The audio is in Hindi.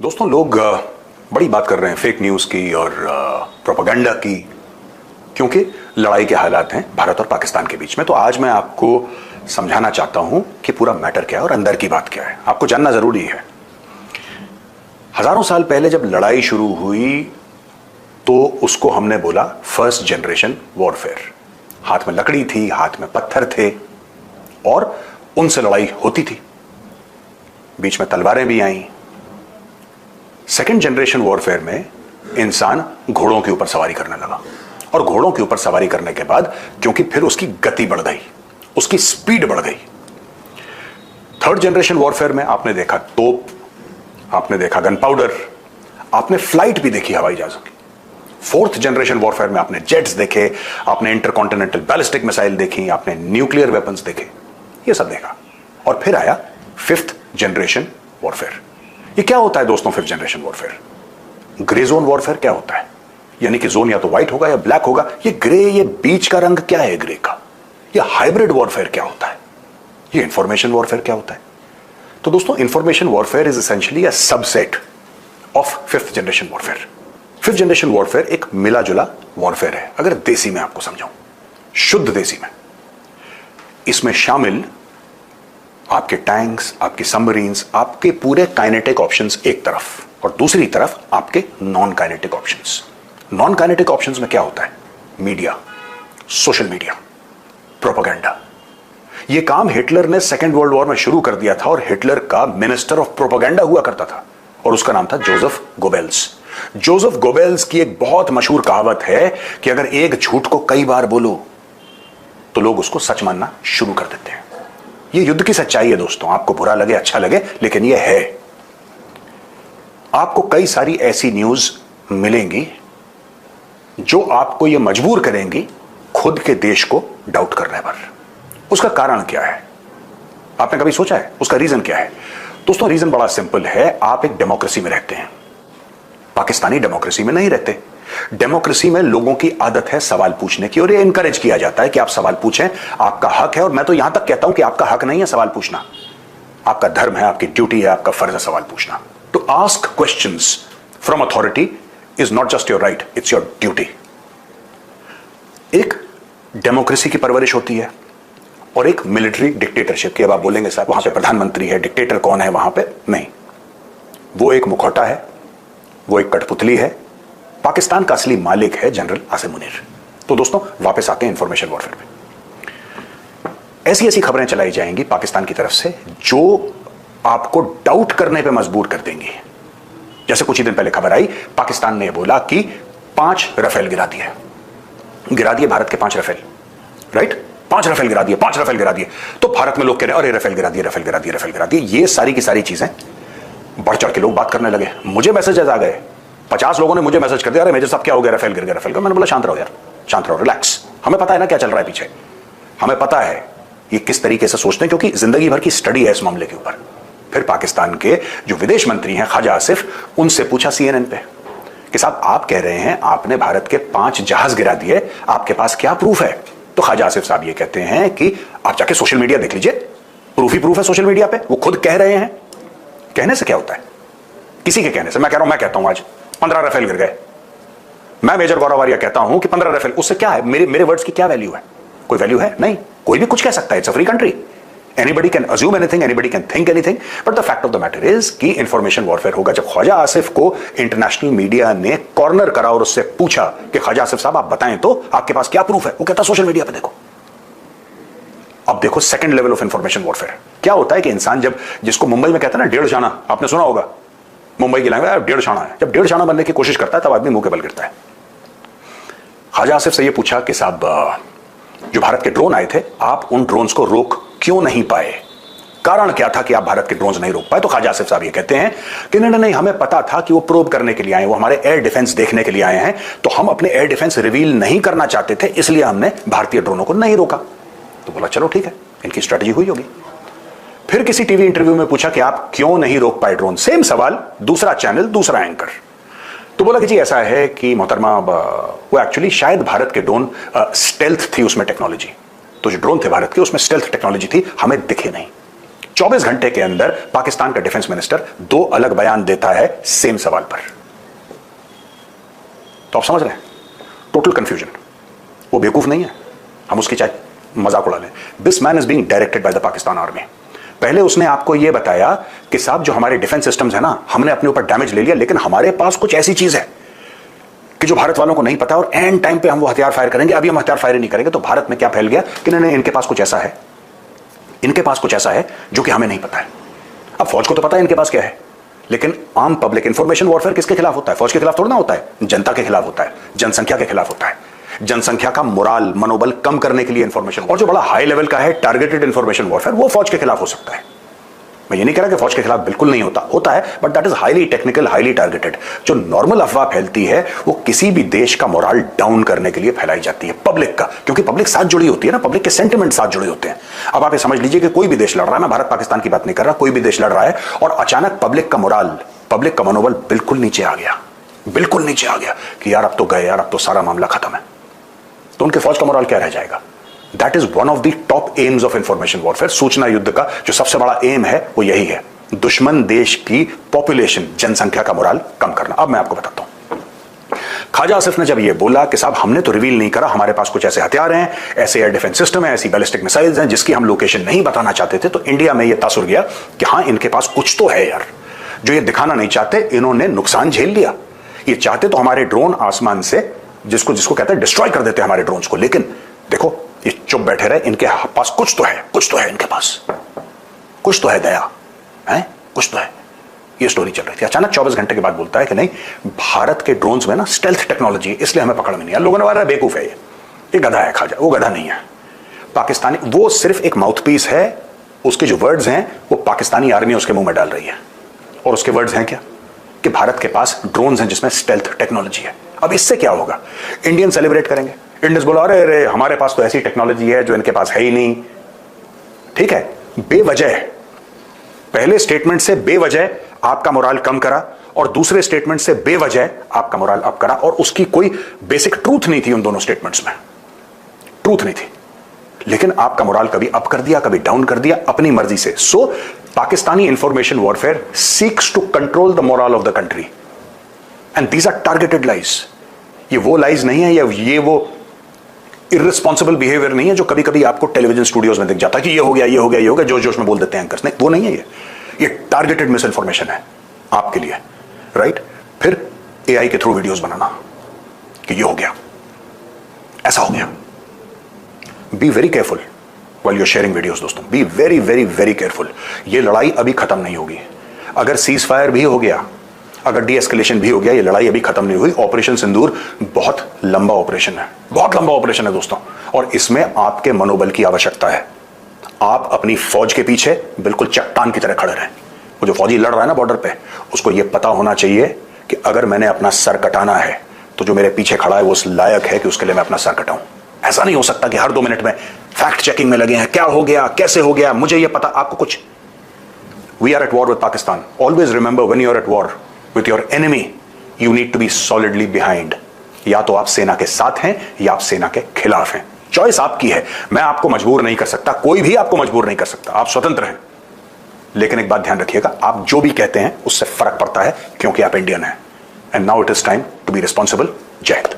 दोस्तों, लोग बड़ी बात कर रहे हैं फेक न्यूज की और प्रोपेगेंडा की, क्योंकि लड़ाई के हालात हैं भारत और पाकिस्तान के बीच में। तो आज मैं आपको समझाना चाहता हूं कि पूरा मैटर क्या है और अंदर की बात क्या है। आपको जानना जरूरी है। हजारों साल पहले जब लड़ाई शुरू हुई तो उसको हमने बोला फर्स्ट जनरेशन वॉरफेयर। हाथ में लकड़ी थी, हाथ में पत्थर थे और उनसे लड़ाई होती थी। बीच में तलवारें भी आईं। सेकेंड जनरेशन वॉरफेयर में इंसान घोड़ों के ऊपर सवारी करने लगा, और घोड़ों के ऊपर सवारी करने के बाद क्योंकि फिर उसकी गति बढ़ गई, उसकी स्पीड बढ़ गई। थर्ड जनरेशन वॉरफेयर में आपने देखा तोप, आपने देखा गन पाउडर, आपने फ्लाइट भी देखी हवाई जहाजों की। फोर्थ जनरेशन वॉरफेयर में आपने जेट्स देखे, आपने इंटरकॉन्टिनेंटल बैलिस्टिक मिसाइल देखी, आपने न्यूक्लियर वेपन्स देखे, ये सब देखा। और फिर आया फिफ्थ जनरेशन वॉरफेयर। ये क्या होता है दोस्तों fifth generation warfare? Grey zone warfare क्या होता है? यानी कि जोन या तो व्हाइट होगा या ब्लैक होगा। ये ग्रे, ये बीच का रंग क्या है ग्रे का? ये हाइब्रिड वॉरफेयर क्या होता है? ये इंफॉर्मेशन वॉरफेयर क्या होता है? तो दोस्तों, information warfare is essentially a subset of fifth generation warfare. Fifth generation warfare एक मिला जुला वॉरफेयर है, अगर देसी में आपको समझाऊं, शुद्ध देसी में। इसमें शामिल आपके टैंक्स, आपकी सबमरीन्स, आपके पूरे काइनेटिक ऑप्शंस एक तरफ, और दूसरी तरफ आपके non kinetic options. Non kinetic options में क्या होता है? Media, social media, propaganda. यह काम हिटलर ने सेकेंड वर्ल्ड वॉर में शुरू कर दिया था, और हिटलर का मिनिस्टर ऑफ प्रोपेगेंडा हुआ करता था, और उसका नाम था जोसेफ गोबेल्स। जोसेफ गोबेल्स की एक बहुत मशहूर कहावत है कि अगर एक झूठ को कई बार बोलो तो लोग उसको सच मानना शुरू कर देते हैं। ये युद्ध की सच्चाई है दोस्तों, आपको बुरा लगे अच्छा लगे, लेकिन ये है। आपको कई सारी ऐसी न्यूज मिलेंगी जो आपको ये मजबूर करेंगी खुद के देश को डाउट करने पर। उसका कारण क्या है? आपने कभी सोचा है उसका रीजन क्या है? दोस्तों, रीजन बड़ा सिंपल है। आप एक डेमोक्रेसी में रहते हैं, पाकिस्तानी डेमोक्रेसी में नहीं रहते। डेमोक्रेसी में लोगों की आदत है सवाल पूछने की, और ये इनकरेज किया जाता है कि आप सवाल पूछें, आपका हक है। और मैं तो यहां तक कहता हूं कि आपका हक नहीं है सवाल पूछना, आपका धर्म है, आपकी ड्यूटी है, आपका फर्ज है सवाल पूछना। To ask questions from authority is not just your right, it's your duty. एक डेमोक्रेसी की परवरिश होती है और एक मिलिट्री डिक्टेटरशिप की। अब आप बोलेंगे साहब वहां पे प्रधानमंत्री है, डिक्टेटर कौन है वहां पे? नहीं, वो एक मुखौटा है, वो एक कठपुतली है। पाकिस्तान का असली मालिक है जनरल आसिम मुनीर। तो दोस्तों, वापस आते हैं इंफॉर्मेशन वॉरफेयर पे। ऐसी ऐसी खबरें चलाई जाएंगी पाकिस्तान की तरफ से जो आपको डाउट करने पे मजबूर कर देंगी। जैसे कुछ ही दिन पहले खबर आई, पाकिस्तान ने बोला कि 5 राफेल गिरा दिए भारत के 5 राफेल, राइट? 5 राफेल गिरा दिए, 5 राफेल गिरा दिए। तो भारत में लोग कह रहे हैं अरे राफेल गिरा दिए, राफेल गिरा दिए, राफेल गिरा दिए। ये सारी की सारी चीजें बढ़ चढ़ के लोग बात करने लगे। मुझे मैसेजेस आ गए, 50 लोगों ने मुझे मैसेज कर दिया, अरे मेजर साहब क्या हो गया, राफेल गिर गया, राफेल। मैंने बोला शांत रहो यार, शांत रहो, रिलैक्स। हमें पता है ना क्या चल रहा है पीछे, हमें पता है ये किस तरीके से सोचते हैं, क्योंकि जिंदगी भर की स्टडी है इस मामले के ऊपर। फिर पाकिस्तान के जो विदेश मंत्री हैं ख्वाजा आसिफ, उनसे पूछा CNN पे कि साहब आप कह रहे हैं आपने भारत के 5 जहाज गिरा दिए, आपके पास क्या प्रूफ है? तो ख्वाजा आसिफ साहब ये कहते हैं कि आप जाके सोशल मीडिया देख लीजिए, प्रूफ ही प्रूफ है सोशल मीडिया पे, वो खुद कह रहे हैं। कहने से क्या होता है? किसी के कहने से। मैं कह रहा हूं, मैं कहता हूं आज 15 राफेल गिर गए, मैं मेजर गौरव आर्या कहता हूं कि 15 राफेल, उससे क्या है? मेरे वर्ड्स की क्या वैल्यू है? कोई वैल्यू है? नहीं। कोई भी कुछ कह सकता है, it's a free country, anybody can assume anything, anybody can think anything. But the fact of the matter is कि इंफॉर्मेशन वॉरफेयर होगा। जब ख्वाजा आसिफ को इंटरनेशनल मीडिया ने कॉर्नर करा और उससे पूछा कि ख्वाजा आसिफ साहब आप बताएं तो आपके पास क्या प्रूफ है, वो कहता सोशल मीडिया पे देखो। अब देखो second level of information warfare क्या होता है कि इंसान जब, जिसको मुंबई में कहता है ना डेढ़ शाना, आपने सुना होगा मुंबई की लैंग्वेज, डेढ़ शाना है। जब डेढ़ शाना बनने की कोशिश करता है तब आदमी मुंह के बल गिरता है। ख्वाजा आसिफ से ये पूछा कि साहब जो भारत के ड्रोन आए थे, आप उन ड्रोन्स को रोक क्यों नहीं पाए? कारण क्या था कि आप भारत के ड्रोन्स नहीं रोक पाए? तो ख्वाजा आसिफ साहब ये कहते हैं कि नहीं, हमें पता था कि वो प्रोब करने के लिए आए, वो हमारे एयर डिफेंस देखने के लिए आए हैं, तो हम अपने एयर डिफेंस रिवील नहीं करना चाहते थे, इसलिए हमने भारतीय ड्रोनों को नहीं रोका। तो बोला चलो ठीक है, इनकी स्ट्रेटजी हुई होगी। फिर किसी टीवी इंटरव्यू में पूछा कि आप क्यों नहीं रोक पाए ड्रोन? सेम सवाल, दूसरा चैनल, दूसरा एंकर। तो बोला कि जी ऐसा है कि मोहतरमा, वो एक्चुअली शायद भारत के ड्रोन स्टेल्थ थी उसमें टेक्नोलॉजी, तो जो ड्रोन थे भारत के उसमें स्टेल्थ टेक्नोलॉजी थी, हमें दिखे नहीं। 24 घंटे के अंदर पाकिस्तान का डिफेंस मिनिस्टर 2 अलग बयान देता है सेम सवाल पर। तो आप समझ रहे हैं, टोटल कंफ्यूजन। वो बेवकूफ नहीं है, हम उसकी चाहे मजाक उड़ा लें। This man is being directed by the Pakistan army. पहले उसने आपको यह बताया कि साहब जो हमारे डिफेंस सिस्टम्स है ना, हमने अपने ऊपर डैमेज ले लिया, लेकिन हमारे पास कुछ ऐसी चीज है कि जो भारत वालों को नहीं पता, और एंड टाइम पे हम वो हथियार फायर करेंगे। अभी हम हथियार फायर नहीं करेंगे। तो भारत में क्या फैल गया कि नहीं, इनके पास कुछ ऐसा है, इनके पास कुछ ऐसा है जो कि हमें नहीं पता है। अब फौज को तो पता है इनके पास क्या है, लेकिन आम पब्लिक इंफॉर्मेशन वॉरफेयर किसके खिलाफ होता है? फौज के खिलाफ थोड़ा ना होता है, जनता के खिलाफ होता है, जनसंख्या के खिलाफ होता है। जनसंख्या का मोराल, मनोबल कम करने के लिए इंफॉर्मेशन, और जो बड़ा हाई लेवल का है टारगेटेड इंफॉर्मेशन वॉरफेयर, वो फौज के खिलाफ हो सकता है। मैं ये नहीं कह रहा कि फौज के खिलाफ बिल्कुल नहीं होता, होता है, but that is highly technical, highly targeted. जो नॉर्मल अफवाह फैलती है वो किसी भी देश का मोराल डाउन करने के लिए फैलाई जाती है, पब्लिक का, क्योंकि पब्लिक साथ जुड़ी होती है ना, पब्लिक के सेंटिमेंट साथ जुड़े होते हैं। अब आप ये समझ लीजिए कि कोई भी देश लड़ रहा है, मैं भारत पाकिस्तान की बात नहीं कर रहा, कोई भी देश लड़ रहा है, और अचानक पब्लिक का मोराल, पब्लिक का मनोबल बिल्कुल नीचे आ गया, बिल्कुल नीचे आ गया कि यार अब तो गए, यार अब तो सारा मामला खत्म है। तो उनके फौज का मोराल क्या रह जाएगा? That is one of the top AIIMS of information warfare. सूचना युद्ध का जो सबसे बड़ा एम है वो यही है, दुश्मन देश की पॉपुलेशन, जनसंख्या का मोराल कम करना। अब मैं आपको बताता हूं, ख्वाजा आसिफ ने जब ये बोला कि साहब हमने तो रिवील नहीं करा, हमारे पास कुछ ऐसे हथियार हैं, ऐसे एयर डिफेंस सिस्टम है, ऐसी बैलिस्टिक मिसाइल्स हैं जिसकी हम लोकेशन नहीं बताना चाहते थे, तो इंडिया में यह तासुर गया कि हां इनके पास कुछ तो है यार, जो ये दिखाना नहीं चाहते। इन्होंने नुकसान झेल लिया, ये चाहते तो हमारे ड्रोन आसमान से जिसको कहते हैं डिस्ट्रॉय कर देते हमारे ड्रोन्स को, लेकिन देखो ये चुप बैठे रहे, इनके पास कुछ तो है, कुछ तो है इनके पास, कुछ तो है दया है, कुछ तो है। ये स्टोरी चल रही थी। अचानक 24 घंटे के बाद बोलता है कि नहीं, भारत के ड्रोन्स में ना स्टेल्थ टेक्नोलॉजी है, इसलिए हमें पकड़ में नहीं आया। लोगों ने बोला बेवकूफ है, ये गधा है ख्वाजा। वो गधा नहीं है, पाकिस्तानी, वो सिर्फ एक माउथपीस है। उसके जो वर्ड्स हैं वो पाकिस्तानी आर्मी उसके मुंह में डाल रही है, और उसके वर्ड्स हैं क्या कि भारत के पास ड्रोन्स हैं जिसमें स्टेल्थ टेक्नोलॉजी है। अब इससे क्या होगा? इंडियन सेलिब्रेट करेंगे, इंडियंस बोला अरे अरे हमारे पास तो ऐसी टेक्नोलॉजी है जो इनके पास है ही नहीं। ठीक है, बेवजह पहले स्टेटमेंट से बेवजह आपका मोराल कम करा, और दूसरे स्टेटमेंट से बेवजह आपका मोराल अप करा, और उसकी कोई बेसिक ट्रूथ नहीं थी उन दोनों स्टेटमेंट्स में, ट्रूथ नहीं थी, लेकिन आपका मोराल कभी अप कर दिया, कभी डाउन कर दिया अपनी मर्जी से। So Pakistani information warfare seeks to control the moral of the country, and these are targeted lies. ये वो लाइज नहीं है, या ये वो इररिस्पॉन्सिबल बिहेवियर नहीं है जो कभी कभी आपको टेलीविजन स्टूडियोज में दिख जाता है कि ये हो गया, ये हो गया, ये हो गया, जोश जोश में बोल देते हैं एंकर्स। नहीं, वो नहीं है, ये टारगेटेड मिस इन्फॉर्मेशन है आपके लिए, राइट? फिर एआई के थ्रू वीडियोस बनाना कि ये हो गया, ऐसा हो गया। Be very careful while you sharing videos दोस्तों, be very very very careful. ये लड़ाई अभी खत्म नहीं होगी। अगर सीज फायर भी हो गया, अगर डी एस्केलेशन भी हो गया, ये लड़ाई अभी खत्म नहीं हुई। ऑपरेशन सिंदूर बहुत लंबा ऑपरेशन है, बहुत लंबा ऑपरेशन है दोस्तों, और इसमें आपके मनोबल की आवश्यकता है। आप अपनी फौज के पीछे बिल्कुल चट्टान की तरह खड़े रहें। वो जो फौजी लड़ रहा है ना बॉर्डर पे, उसको यह पता होना चाहिए कि अगर मैंने अपना सर कटाना है तो जो मेरे पीछे खड़ा है वो उस लायक है कि उसके लिए मैं अपना सर कटाऊं। ऐसा नहीं हो सकता कि हर 2 मिनट में फैक्ट चेकिंग में लगे हैं, क्या हो गया, कैसे हो गया, मुझे यह पता, आपको कुछ। We are at war with Pakistan. Always remember, when you are at war with your enemy, you need to be solidly behind. या तो आप सेना के साथ हैं या आप सेना के खिलाफ हैं। चॉइस आपकी है, मैं आपको मजबूर नहीं कर सकता, कोई भी आपको मजबूर नहीं कर सकता, आप स्वतंत्र हैं। लेकिन एक बात ध्यान रखिएगा, आप जो भी कहते हैं उससे फर्क पड़ता है, क्योंकि आप इंडियन हैं। And now it is time to be responsible. जय हिंद।